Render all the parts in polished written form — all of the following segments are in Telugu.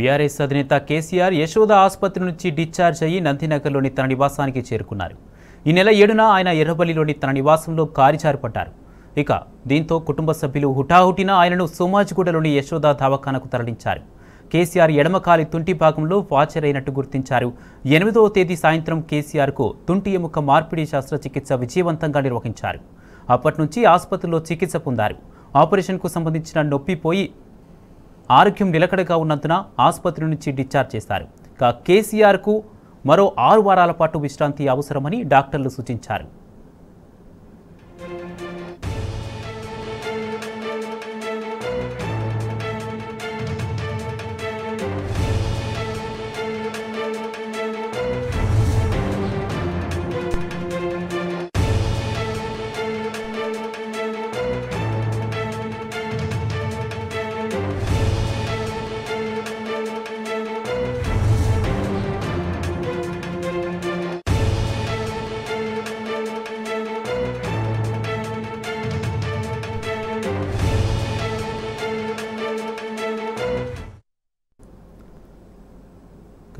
బీఆర్ఎస్ అధినేత కేసీఆర్ యశోద ఆసుపత్రి నుంచి డిశ్చార్జ్ అయ్యి నందినగర్లోని తన నివాసానికి చేరుకున్నారు. ఈ నెల 7న ఆయన ఎర్రబల్లిలోని తన నివాసంలో కారిచారిపడ్డారు. ఇక దీంతో కుటుంబ సభ్యులు హుటాహుటిన ఆయనను సోమాజిగూడలోని యశోద దవాఖానకు తరలించారు. కేసీఆర్ ఎడమకాలి తుంటి భాగంలో ఫ్రాక్చర్ అయినట్టు గుర్తించారు. 8వ తేదీ సాయంత్రం కేసీఆర్కు తుంటి ఎముక మార్పిడి శస్త్రచికిత్స విజయవంతంగా నిర్వహించారు. అప్పటి నుంచి ఆసుపత్రిలో చికిత్స పొందారు. ఆపరేషన్కు సంబంధించిన నొప్పి పోయి ఆరోగ్యం నిలకడగా ఉన్నందున ఆసుపత్రి నుంచి డిశ్చార్జ్ చేశారు. కేసీఆర్కు మరో 6 వారాల పాటు విశ్రాంతి అవసరమని డాక్టర్లు సూచించారు.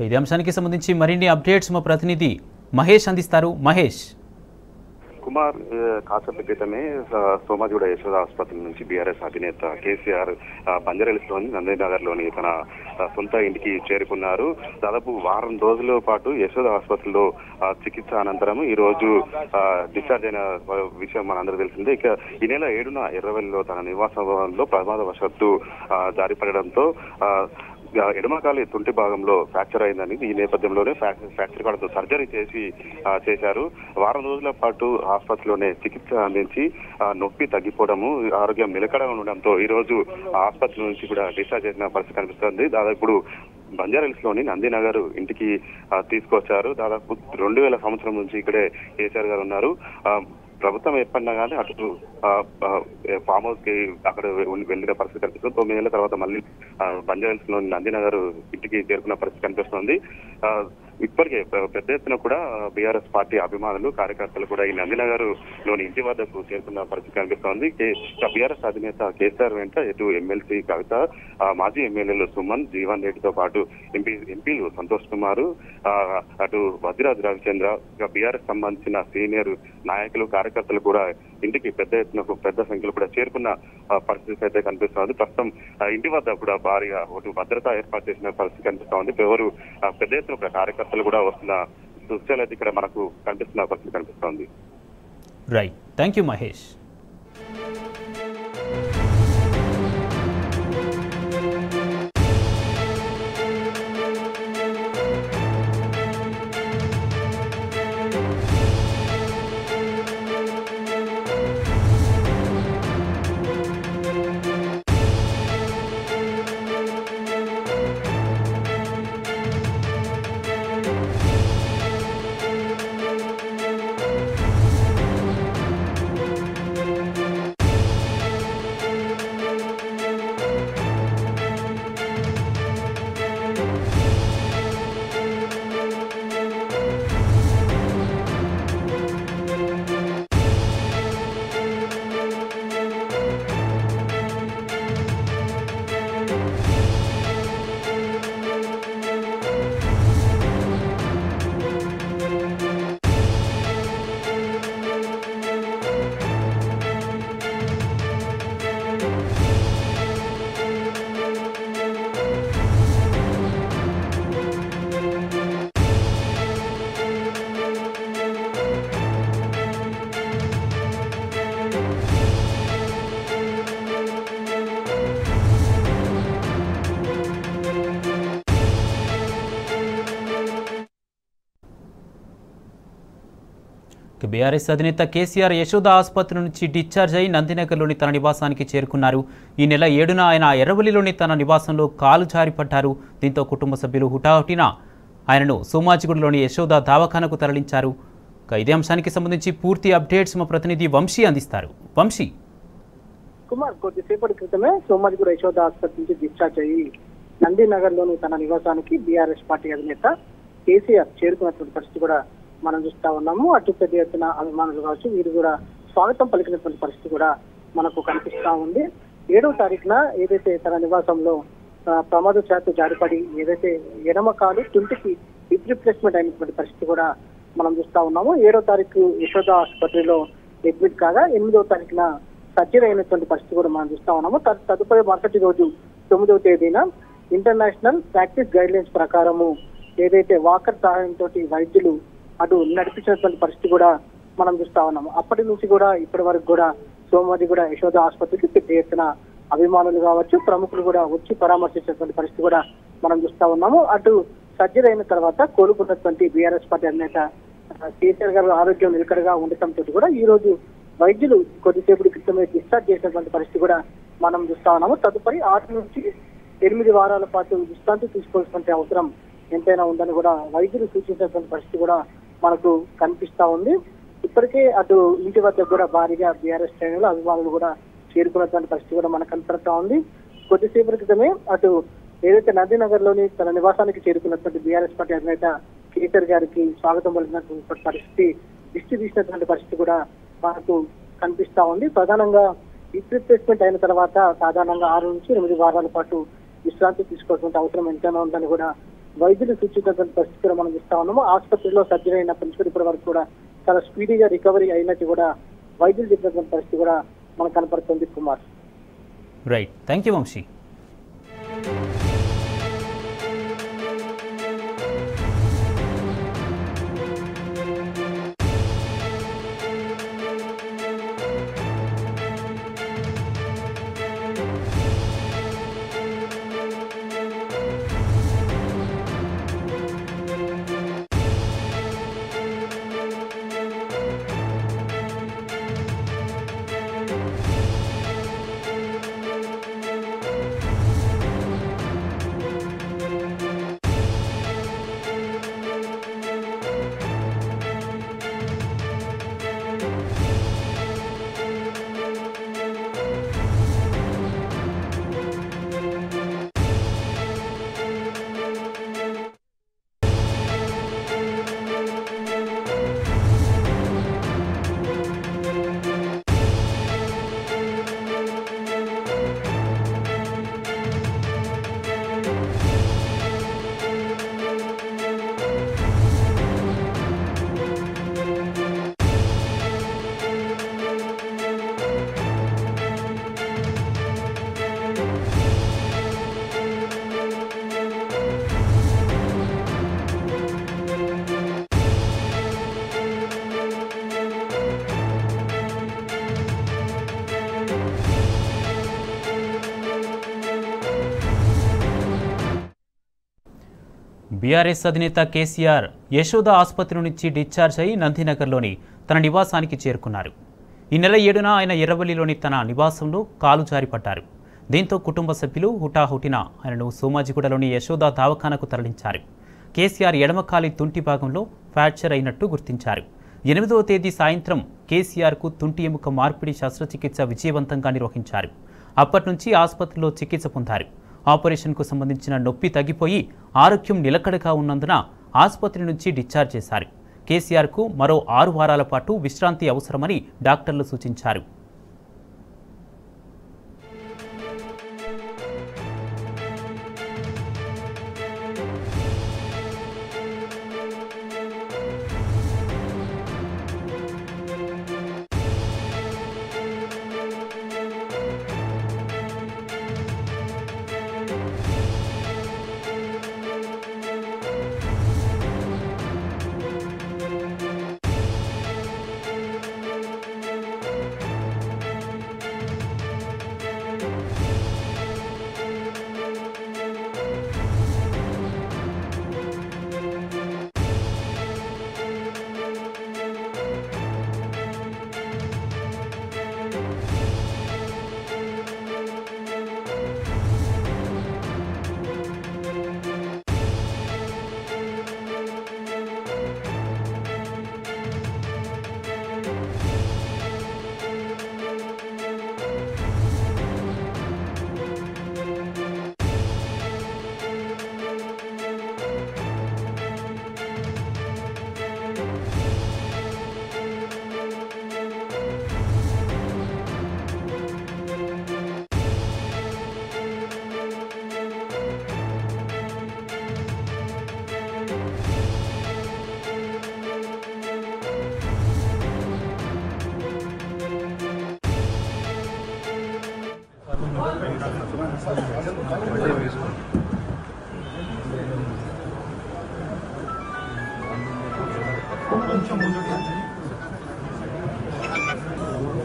ఇదే అంశానికి సంబంధించి మరిన్ని అప్డేట్స్ మా ప్రతినిధి మహేష్ అందిస్తారు. మహేష్ కుమార్, కాసేపు క్రితమే సోమాజిగూడ యశోద ఆసుపత్రి నుంచి బీఆర్ఎస్ అధినేత కేసీఆర్ బంజారాహిల్స్లోని నందినగర్లోని తన సొంత ఇంటికి చేరుకున్నారు. దాదాపు వారం రోజుల పాటు యశోద ఆసుపత్రిలో చికిత్స అనంతరం ఈ రోజు డిశ్చార్జ్ అయిన విషయం మనందరూ తెలిసిందే. ఇక ఈ నెల 7న ఎర్రవెల్లిలో తన నివాసంలో ప్రమాదవశాత్తు జారిపడడంతో ఎడమకాలి తుంటి భాగంలో ఫ్రాక్చర్ అయిందని ఈ నేపథ్యంలోనే ఫ్రాక్చర్ కాడంతో సర్జరీ చేశారు. వారం రోజుల పాటు ఆసుపత్రిలోనే చికిత్స అందించి నొప్పి తగ్గిపోవడము, ఆరోగ్యం నిలకడగా ఉండడంతో ఈ రోజు ఆసుపత్రి నుంచి కూడా డిశ్చార్జ్ చేసిన పరిస్థితి కనిపిస్తుంది. దాదాపు ఇప్పుడు బంజారాహిల్స్లోని నందినగర్ ఇంటికి తీసుకొచ్చారు. దాదాపు 2000 సంవత్సరం నుంచి ఇక్కడే కేసీఆర్ గారు ఉన్నారు. ప్రభుత్వం ఏర్పడినా కానీ అటు ఫామ్ హౌస్ కి అక్కడ వెళ్ళిన పరిస్థితి కనిపిస్తుంది. 9 ఏళ్ల తర్వాత మళ్ళీ బంజారాహిల్స్ లోని నందినగర్ ఇంటికి చేరుకున్న పరిస్థితి కనిపిస్తుంది. ఇప్పటికే పెద్ద ఎత్తున కూడా బీఆర్ఎస్ పార్టీ అభిమానులు, కార్యకర్తలు కూడా ఈ నందినగర్ లోని ఇంటి వద్దకు చేరుకున్న పరిస్థితి కనిపిస్తోంది. బీఆర్ఎస్ అధినేత కేసీఆర్ వెంట ఇటు ఎమ్మెల్సీ కవిత, మాజీ ఎమ్మెల్యేలు సుమన్, జీవన్ రెడ్డితో పాటు ఎంపీలు సంతోష్ కుమార్, అటు వజ్రాజ్ రవిచంద్ర, బీఆర్ఎస్ సంబంధించిన సీనియర్ నాయకులు, కార్యకర్తలు కూడా ఇంటికి పెద్ద సంఖ్యలో కూడా చేరుకున్న పరిస్థితి అయితే కనిపిస్తోంది. ప్రస్తుతం ఇంటి వద్ద కూడా భారీగా భద్రత ఏర్పాటు చేసిన పరిస్థితి కనిపిస్తోంది. ఎవరు పెద్ద ఎత్తున కార్యకర్తలు కూడా వస్తున్న దృశ్యాలు అయితే ఇక్కడ మనకు కనిపిస్తున్న పరిస్థితి కనిపిస్తోంది. Right, thank you Mahesh. BRS అధినేత కేసీఆర్ యశోద ఆసుపత్రి నుంచి డిశ్చార్జ్ అయి నందినగర్లోని తన నివాసానికి చేరుకున్నారు. ఈ నెల 7న ఆయన ఎర్రవల్లిలోని తన నివాసంలో కాలు జారిపడ్డారు. దీంతో కుటుంబ సభ్యులు హుటాహుటిన ఆయనను సోమాజిగూడలోని యశోద దవాఖానకు తరలించారు. ఇదే అంశానికి సంబంధించి పూర్తి అప్డేట్స్ మా ప్రతినిధి వంశీ అందిస్తారు. వంశీ. కుమార్, కొద్దిసేపటి క్రితమే సోమాజిగూడ యశోద ఆసుపత్రి నుంచి డిశ్చార్జ్ అయ్యి నందినగర్లోని తన నివాసానికి బీఆర్ఎస్ పార్టీ అధినేత కేసీఆర్ చేరుకున్నటువంటి పరిస్థితి కూడా మనం చూస్తా ఉన్నాము. అటు పెద్ద ఎత్తున అభిమానులు కావచ్చు, వీరు కూడా స్వాగతం పలికినటువంటి పరిస్థితి కూడా మనకు కనిపిస్తా ఉంది. 7వ తారీఖున ఏదైతే తన నివాసంలో ప్రమాదశాత్తు జారిపడి ఏదైతే ఎడమ కాలు తుంటికి హిప్ రిప్లేస్మెంట్ అయినటువంటి పరిస్థితి కూడా మనం చూస్తా ఉన్నాము. 7వ తారీఖు యశోద ఆసుపత్రిలో అడ్మిట్ కాగా 8వ తారీఖున సర్జరీ అయినటువంటి పరిస్థితి కూడా మనం చూస్తా ఉన్నాము. తదుపరి మరుసటి రోజు 9వ తేదీన ఇంటర్నేషనల్ ప్రాక్టీస్ గైడ్ లైన్స్ ప్రకారము ఏదైతే వాకర్ సహాయంతో వైద్యులు అటు నడిపించినటువంటి పరిస్థితి కూడా మనం చూస్తా ఉన్నాము. అప్పటి నుంచి కూడా ఇప్పటి వరకు కూడా సోమాజిగూడ యశోద ఆసుపత్రికి పెద్ద ఎత్తున అభిమానులు కావచ్చు, ప్రముఖులు కూడా వచ్చి పరామర్శించినటువంటి పరిస్థితి కూడా మనం చూస్తా ఉన్నాము. అటు సర్జరీ అయిన తర్వాత కోలుకున్నటువంటి బీఆర్ఎస్ పార్టీ అధినేత కేసీఆర్ గారు ఆరోగ్యం నిలకడగా ఉండటంతో కూడా ఈ రోజు వైద్యులు కొద్దిసేపటి క్రితమే డిశ్చార్జ్ చేసినటువంటి పరిస్థితి కూడా మనం చూస్తా ఉన్నాము. తదుపరి 6 నుంచి 8 వారాల పాటు విశ్రాంతి తీసుకోవాల్సిన అవసరం ఎంతైనా ఉందని కూడా వైద్యులు సూచించినటువంటి పరిస్థితి కూడా మనకు కనిపిస్తా ఉంది. ఇప్పటికే అటు ఇంటి వద్ద కూడా భారీగా బీఆర్ఎస్ శ్రేణులు అభిమానులు కూడా చేరుకున్నటువంటి పరిస్థితి కూడా మనకు కనపడతా ఉంది. కొద్దిసేపటి క్రితమే అటు ఏదైతే నందినగర్ లోని తన నివాసానికి చేరుకున్నటువంటి బీఆర్ఎస్ పార్టీ అధినేత కేసీఆర్ గారికి స్వాగతం పలికినటువంటి పరిస్థితి, దిష్టి తీసినటువంటి పరిస్థితి కూడా మనకు కనిపిస్తా ఉంది. ప్రధానంగా హిప్ రిప్లేస్మెంట్ అయిన తర్వాత సాధారణంగా 6 నుంచి 8 వారాల పాటు విశ్రాంతి తీసుకోవాల్సిన అవసరం ఎంతైనా ఉందని కూడా వైద్యులు సూచించినటువంటి పరిస్థితి కూడా మనం చూస్తా ఉన్నాము. ఆసుపత్రిలో సర్జరీ అయినప్పటి నుంచి ఇప్పటి వరకు కూడా చాలా స్పీడీగా రికవరీ అయినట్టు కూడా వైద్యులు చెప్పినటువంటి పరిస్థితి కూడా మనకు కనపడుతుంది. Kumar, right, thank you Vamshi. BRS అధినేత కేసీఆర్ యశోద ఆసుపత్రి నుంచి డిశ్చార్జ్ అయి నందినగర్లోని తన నివాసానికి చేరుకున్నారు. ఈ నెల 7న ఆయన ఎర్రవల్లిలోని తన నివాసంలో కాలు జారిపడ్డారు. దీంతో కుటుంబ సభ్యులు హుటాహుటిన ఆయనను సోమాజిగూడలోని యశోద దవాఖానకు తరలించారు. కేసీఆర్ ఎడమకాలి తుంటి భాగంలో ఫ్రాక్చర్ అయినట్టు గుర్తించారు. 8వ తేదీ సాయంత్రం కేసీఆర్కు తుంటి ఎముక మార్పిడి శస్త్రచికిత్స విజయవంతంగా నిర్వహించారు. అప్పటి నుంచి ఆసుపత్రిలో చికిత్స పొందారు. ఆపరేషన్కు సంబంధించిన నొప్పి తగ్గిపోయి ఆరోగ్యం నిలకడగా ఉన్నందున ఆసుపత్రి నుంచి డిశ్చార్జ్ చేశారు. కేసీఆర్కు మరో 6 వారాల పాటు విశ్రాంతి అవసరమని డాక్టర్లు సూచించారు.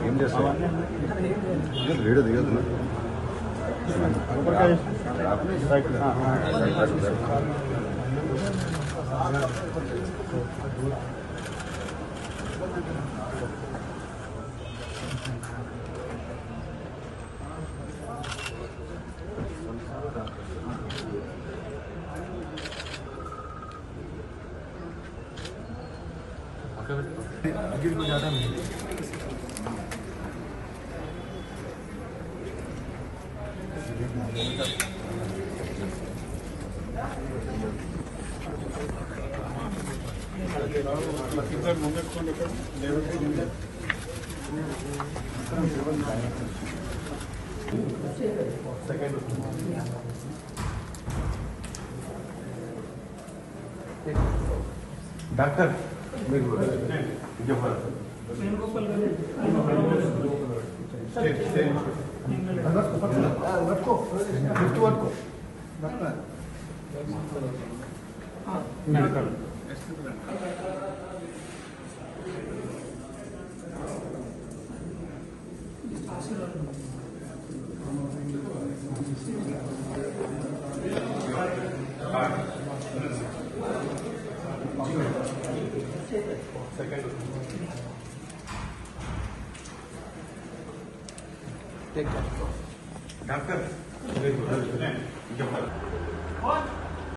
ఏం చేస్తావా వీడియో దిగదు गिर को ज़्यादा नहीं डॉक्टर डॉक्टर